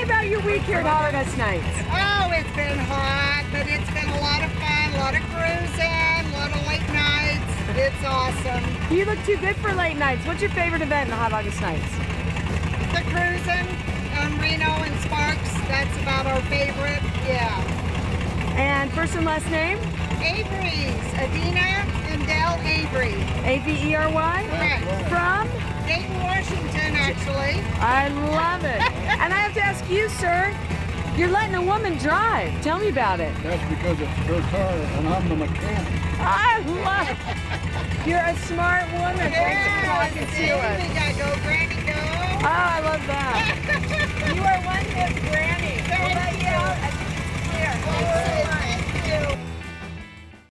about your week here at Harvest Nights. Oh, it's been hot, but it's been a lot of fun, a lot of cruising, a lot of late nights. It's awesome. You look too good for late nights. What's your favorite event in Hot August Nights? The cruising, Reno and Sparks, that's about our favorite, yeah. And first and last name? Avery's, Adina and Dell Avery. A-V-E-R-Y? Correct. From? Dayton, Washington, actually. I love it. And I have to ask you, sir, you're letting a woman drive. Tell me about it. That's because it's her car and I'm the mechanic. I love it. You're a smart woman. Thanks for talking to us. We gotta go, Granny, go. Oh, I love that.